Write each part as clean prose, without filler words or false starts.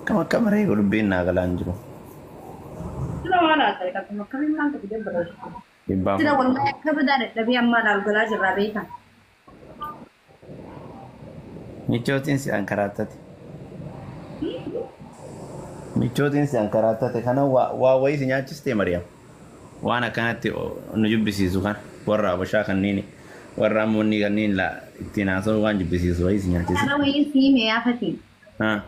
كم رأي يقول بينا غلانجرو لا ولا ترى كم كم كان تبدأ برا يبقى ترى والله كبدأ تبي أما على الجلاج الرابيتا michootiin si ankaraattate michootiin si ankaraattate kana waa wayii si nyaachistee Mariam waan akkanatti nu jibbisiisu kan warra abashaa kanniin warra ammoonni kanniin la ittiin haasa'u waan jibbisiisu wayii si nyaachise. أنا وين في مياه أنا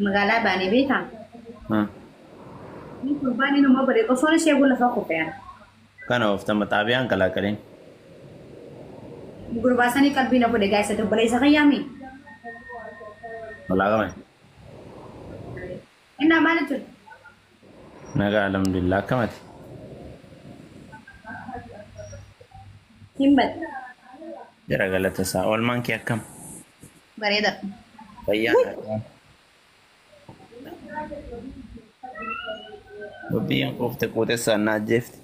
مقالة باني بيتا باني نما بري قصون شيء أقول لفاقه فيها kana of tamma xaabiyaan kalaqaleen gurbasani kalbina bude guys itu boleh sakayami walaa qaban ina mana tuh nagaa alhamdulillah akkamati himbat jara galata isaa oolmaan kee akkam bareda fayyaan biyyan qofte quutessa annaa jeefti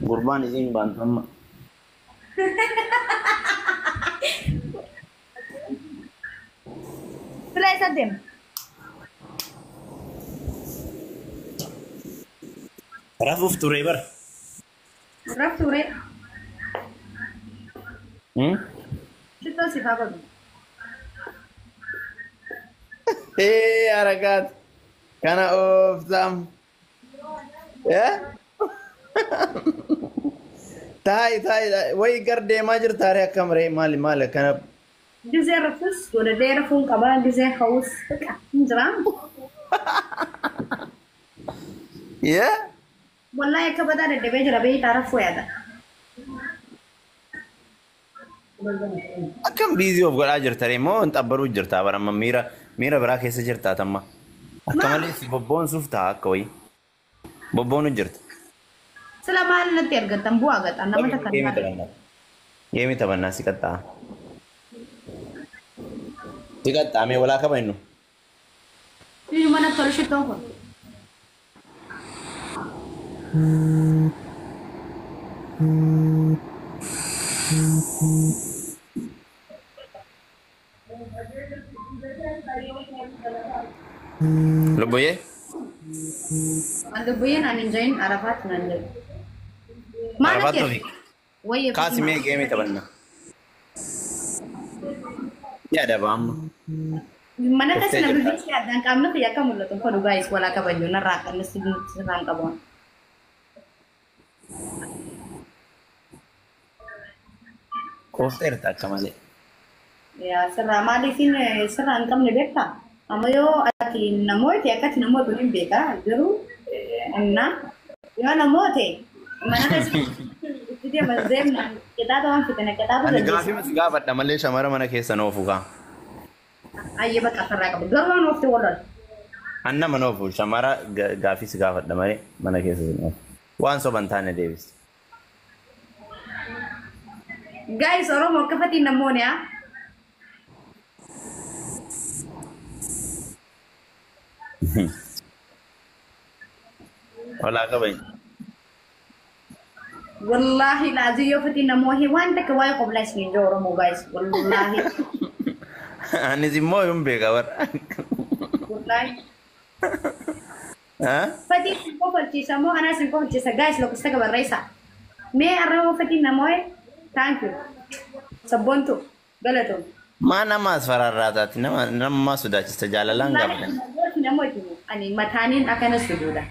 gurbaan isiin baantamma Try sadim rafuuf ture bar raf ture kita sih apa harakaat kana ooftam taai way gar deemaa jirtaare akkam ree maali kana dizer rafus udah deh rafun kabar dizer haus jeram wallahi kabada ada debe jerabe taraf ya ada akkam biizii of godhaa jirtare moo hin xabbaruu jirtaa baramma miira biraa keessa jirtaa tamma akka malee si bobboonsuuf ta'a akka wayii bobboonu jirta. selama nanti ergatan buah agak anda mata kan Geemi taphannaa si qaxxaa. Si qaxxaa mee walaa kaba innu. ini mana terus itu kok Lubbuyyee? Anda buyan aninjain Arafat nanjay. Mana Arafat kira? tuh. Woi Kaasi mee geemi taphannaa. Yaada baamma. Mana kasih nabi sih ada kamu tuh ya kamu loh tuh guys wala kabanyo narakan nasi serang kabon. Koofteerta akka malee. Ya serama di sini serang kamu nih beta. Amayo ati namoy te akati namoy bunin beka garu enna ya namoy te mana kasih itu dia mazem kita tuh kan kita tuh Ani gaafii mas gaafadha malee shamara mana keessa noofu kaa. ayye baka serang kabon garu kan waktu walad. Anna mana oofu shamara gaafii si gaafadha malee mana keessa noofu. Waan soban taane deebis. Guys orang mau kafati namoy ya. Walaa qaban. والله العظيم يفتي نموه وانت كواي قبل سنين جورو مو guys والله Ani simmoo yuun beeka bara. والله Haa? فتي سنكو فرشيسا مو انا سنكو فرشيسا guys لو كستك بالرئيسة مي ارمو فتي نموه thank you سبونتو غلطو Maa nama as fararraataati nama sodaachista jaalalaan gaafatan. نموه تمو اني متانين اكنا سجودا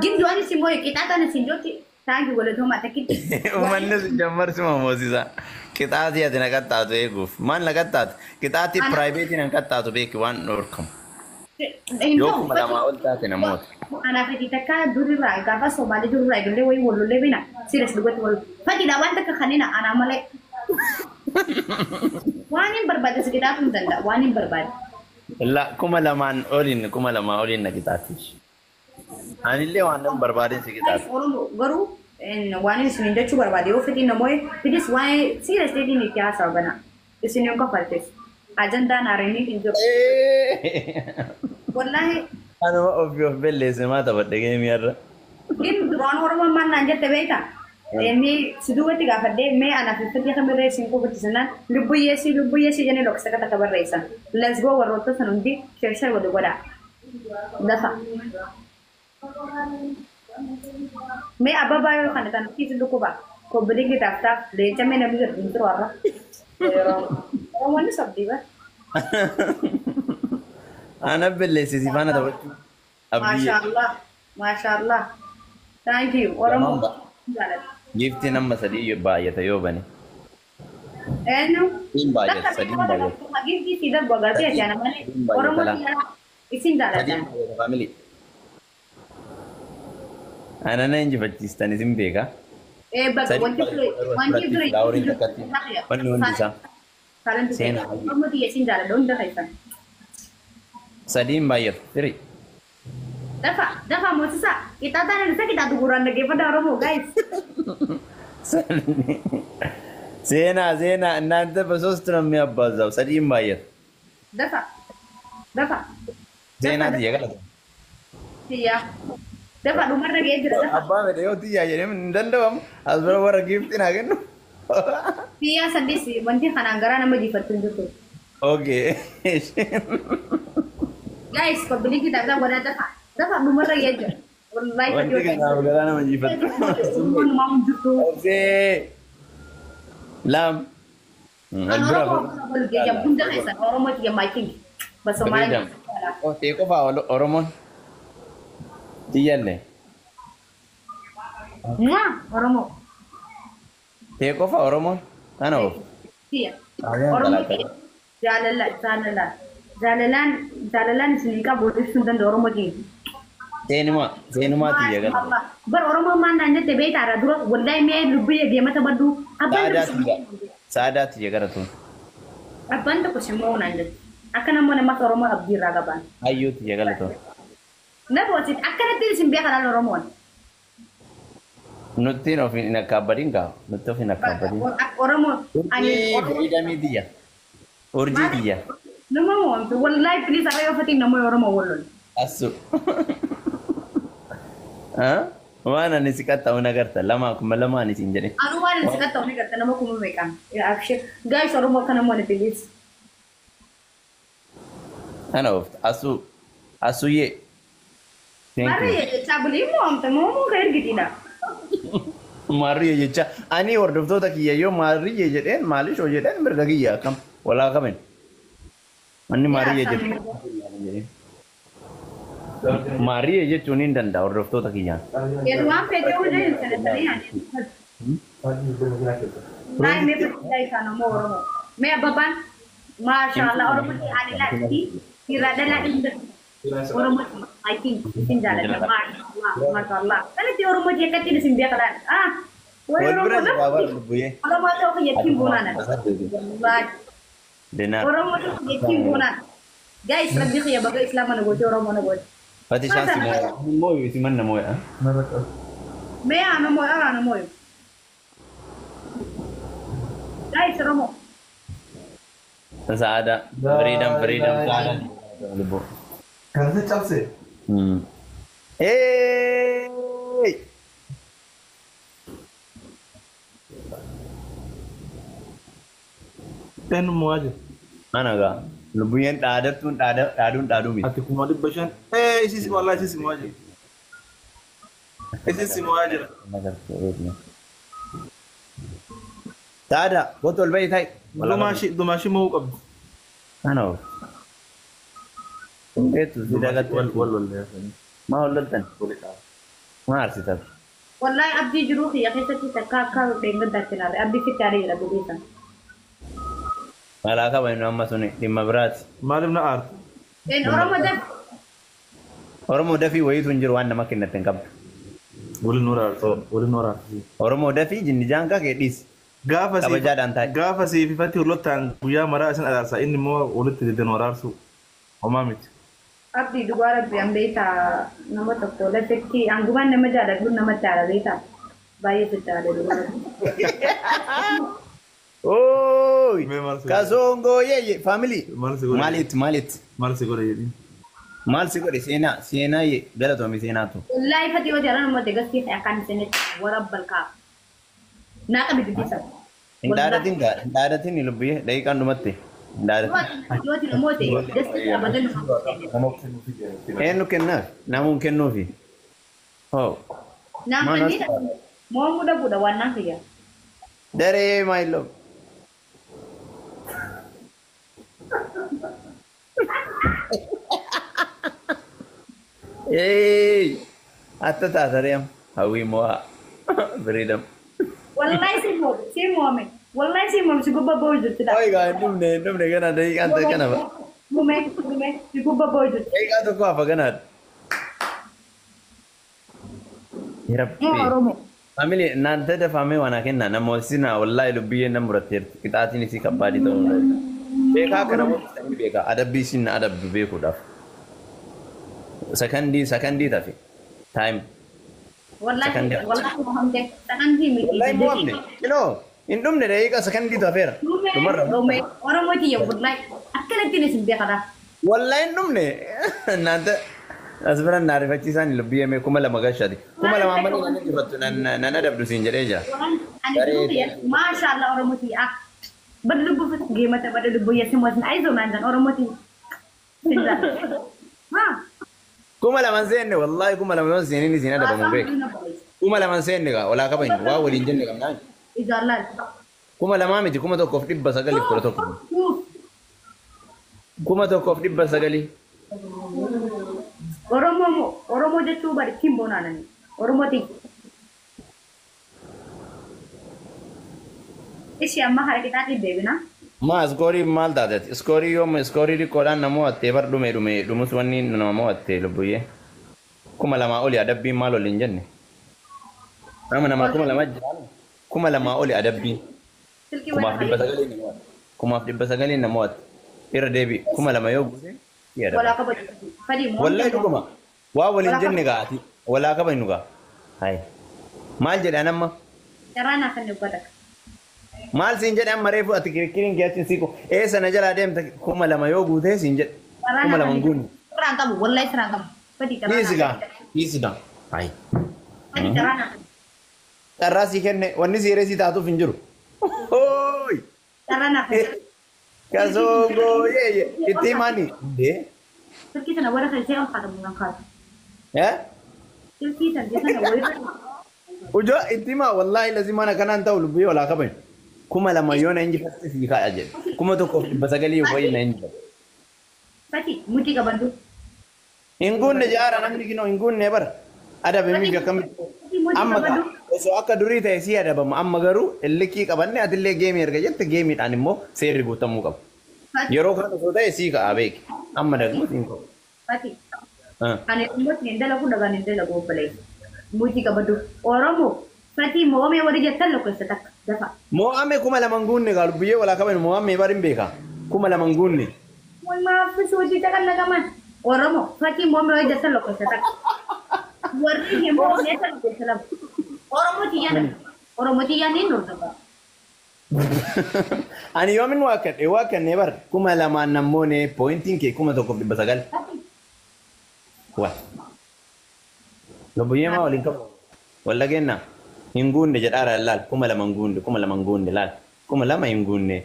جد دواني سموه كتا انا سنجوتي thank you غلطو ما تكيت Uummanni jammarsuma moosisa. Qixaatii ati na qaxxaatu eeguuf. Maal na qaxxaatu? Qixaatii piraayiveetii na qaxxaatu beeki waan dhorkamu. Yoo kuma lamaa ol taate namoota. Ana fati takka durira gafa somali durira gille way wollo lebina serious dugot wol fati da wanta ka khanina ana male wanin barbada sikita tun danda wanin barbada La kuma lamaa oliin na qixaatii. Anillee waan nan barbaadeen si qixaatu. oromo garu en wanin sinin dachu barbada yo fati namoy fitis why serious dedi ni kya sabana isinin ko faltes agenda na reni injo wallahi Anuma ofii of belleesse maa taphadhe geemii har'a. gin ron oromo man nanje tebeta Ini sudah tiga kali me anak itu dia kan berresin kok di sana. Lubu yesi jadi lok sekarang tak berresin. Let's go waroto sanundi share wadu goda. Dafa. Me abah bayo kan tan kita dulu ba. Kau beli kita tak leca me nabi kerjintu orang. Orang mana sabdi ba? Anak beli sih mana tahu. Masya Allah. Thank you. Orang mau jalan. Gifti nama sadi bayar tayo bani. Enu. Tim bayar sadi bayar. Gifti tidak bagai dia jangan mana. Orang mau jalan. Isin jalan. Sadi family. Anak nanya je Pakistan isim bega. Bagus. Wanti dulu. Wanti bisa. Kalian tu. Orang mau dia isin jalan. Don't dah kaitan. Sadi bayar. Teri. Dafa mau sisa. Kita tanya kita tuguran lagi pada orang mau guys. Zena nanti besos terus abazau sadi bayar. Dafa. Zena dia kan? Iya. Dafa nomor lagi aja dafa. Abah video dia jadi mendandam. Asal orang giftin aja nu. Iya sedih sih. Nanti kan anggaran nama jifatun itu. Oke. Guys, kau beli kita tak boleh dafa nomor lagi aja. Nanti kan anggaran nama jifatun. Mau gitu. Oke. Lam. Orang mau dia jam pun dah kaitan. Orang mau dia making. Basomali. Oh, teko fa oromon. Diyan ne. Nah, orang mau. Teko fa oromon. Ano? Iya. Orang mau jalalan sini ka boleh sundan orang mau dia. Senuma tiya kan. Bar orang mau mana nih tebe tara dulu. Wallahi me lubi dia mata badu. Sada tiya kan tu. Abang tu kusemau nanya. Akan nama nama orang mau abdi ragaban. Ayu tiya kan tu. Nah, buat itu akan nanti simbiak kalau orang mau. Nutin of ina kabarin ka. Nutin ina kabarin. Orang mau. Ida media. Orji dia. Nama mau. Wallahi please saya fatin nama orang mau walon. Asu. Hah? Mana ni sikat tahu nagarta. Lama lama ni sinjari. Anu mana ni sikat tahu nagarta nama kumu mereka. Ya actually guys orang mau kan nama ni please. Ano asu ye. Mari ya cabuli mu am temu mu kayak gitu nak. Mari ye cha. Ani order tu tak ye yo mari ye jeden malish ho jeden bergagi ya kam. Wala kamen. Ani mari ye jeden. Mari ye chunin danda order tu tak ya. Ya tuan pede udah yang sana tadi ya. Nah, me percaya sana mu orang mu. Me ababan. Masya Allah orang mu di hari lagi. Kira ada lagi. Orang mau, I think, isin jalan. Masya Allah. Kalau ti orang mau dia kati di simbiak kan? Orang mau tu ke yatim bunan. Orang mau tu yatim bunan. Guys, lebih kaya bagai Islam mana boleh orang mana boleh. Pati chance mo isi mana mo ya? Me anu mo anu mo. Guys, orang mau. Ada freedom ada. Libo. Karena capse. Hey. Ten mo aja. Mana ga? Lubuyan tadun mi. Ati kuma di bashan. Isi semua lah, isi semua aja. Isi semua aja. Tada, botol bay tay. Dumashi mau kab. Ano? Itu sudah kat wal ya. Ma ulatan. Ma arsitab. Wallahi abdi juru ya kita kakak dengan dacina. Abdi kita cari lah begitu. Malah ka bayi nama suni lima berat. Malam na art. Orang mau dafi wayi tunjur wan nama kena tengkap. Boleh norar. Orang mau dafi jindi jangka ke dis. Gafa si fifati ulotan kuya mara asan adarsa ini mau ulut di norar su. Omamit. Abdi dua yang beta nama toko lefekti angguman nama jada gun nama cara beta. Bayi kita ada dua. Oh, kasongo ye family. Malit. Mal seguro ye. Mal seguro sena ye gala to mi sena to. Wallahi fati wa jaran mo tegas ki akan senet warab balka. Naa qabi dubbisa. Hin dhaadatin lubbiyee daqiiqaan dhumatti. Hin dhaadatin. Yoo ati namoota dasti abadan Eenyu kennaaf? Namuun kennuufi. Hoo. Naamni moo muda buda waan naan fayyaa. Daree maayiloo. Hey, atta taatareem hawwii mo'aa freedom. Wallahi si moome. Wallahi si moome si gubba boo jirti dha. Oi gaa hin dhumne kana daqiiqaan ta'e kana ba. Gume si gubba boo jirti. Daqiiqaa tokko hafa kanaadha. Rabbi. Oromo. Family naan tada family wana kenna namoota sina wallahi lubbiyeen nan muratteerti qixaatiin isii kabbaadii ta'uu danda'a. Beekaa kana namoota sanii beekaa adabbii isin adabdu beekuudhaaf. Sakandii tafe time. Wallahi mohamde sakandii miti. Wallahi mohamde. Kilo hin dhumne daqiiqaa sakandii tafeera. Dhumarra. Oromooti yoo wallahi akkanatti ni sin beekadha. Wallahi hin dhumne naanta asbiran naarifachiisaan lubbiyee kuma lama gashati. Kuma lama amma nan jifattu nan adabdu siin jedhee jira. Maashaallah Oromooti ak badlubbu fit geemata badlubbu yasimotin aizo manjan Oromooti. Ha. Kuma lama seenne wallahi kuma lama seenne ni siin adabamu beek. Kuma lama seenne gaa walaa qabain waa waliin jenne qabnaan. Ijaallaan. Kuma lama miti kuma tokkoof 991. Kuma tokkoof 900. Oromoo jechuu bari ittiin boonanani. Oromooti. Ishi amma harkitaati deebina. Ma iskoorii maal taateeti? Iskoorii yooma iskoorii xiqqoodhaan namoo attee bar dhumus wanni namoo attee lubbuyyee. Kuma lamaa oli adabbiin maal oli hin jenne? Nama kuma lama jiraan. Kuma lamaa oli adabbiin. Kumaaf 900 namoo atte. Kumaaf 900 namoo atte. Irra deebi kuma lama yoo guute. Walaa kabaju. Wallahi dhuguma. Waa waliin jenne gaati. Walaa kabaju gaa. Hai. Maal jedhan amma? Carraanaa kan dubbata. Maal siin jedhan mareefu ati kirkiriin geetin siiko. Sana jalaa deemta kuma lama yoo guute siin jedhe. Kuma lama guunni. Siraan qabu wallahi siraan qabu. Fadi carraanaa. Dhiisigaa. Hai. Fadi carraanaa. Carraa sii kenne wanni siiree sii taatuuf hin jiru. Hooyi. Carraanaa. Kasongo ye itti mani de Silkii sana warra kan ishee alfaadhamu nan kaatu. Silkii sana sana warra. Ujo itti ma wallahi lazima na kanan ta'u lubbi wala kaban. Kuma lama yoona inji fasti fi ka ajel. Kuma tokko basagali wayi na inji. Fati muti qabandu. Ingunne jaara namni kino ingunne bar. Ada be mi kam amma ka so akka durii ta'e si adabama amma garuu illikii qabanne atillee geemii erga jette geemiidhaan immoo seerri guutamuu qaba. Yeroo kana so ta'e si ka abeeki amma dagmu siin ko. Fati. Ani ummat ni dalagu daga ni dalagu balai. Muti qabadu. Oromo fati moome wadi jettan lokko isa takka dafa. Mo'ame kuma lama ngunne gaa lubbiyee wala qaban mo'ame barin beeka. Kuma lama ngunne. Wai maaf soji takkan nagaman. Oromo fati moome wadi jettan lokko isa takka. Warri ni moome tan lokko isa takka. Oromo tiyan ni nur dafa. Ani yoomin waakadhe bar kuma lamaan namoone pointiin kee kuma tokkoof 900. Waa. Lubbiyee maa waliin qabu. Walla kenna hin guunne jedhaara laal kuma lama guunne laal kuma lama hin guunne.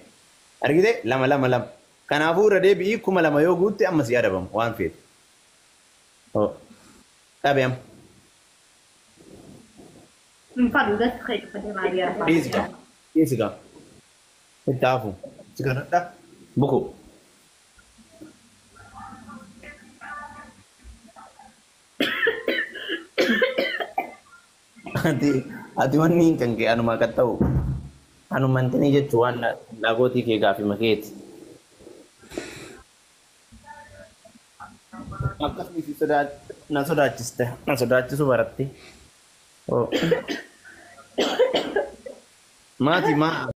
Argite lama. Kanaafuu irra deebi'ii kuma lama yoo guutte amma si adabamu waan feetu. Dhabeem. Fadu das kai fadi mariya. Isiga. Itaafu. Sigaradha. Buku. Ati wanni kan kee anuma akka ta'u anumantanii jechuun waan dhagootii kee gaafi makeeti. Akkasuma na sodaachiste na sodaachisu baratte. Maatii maa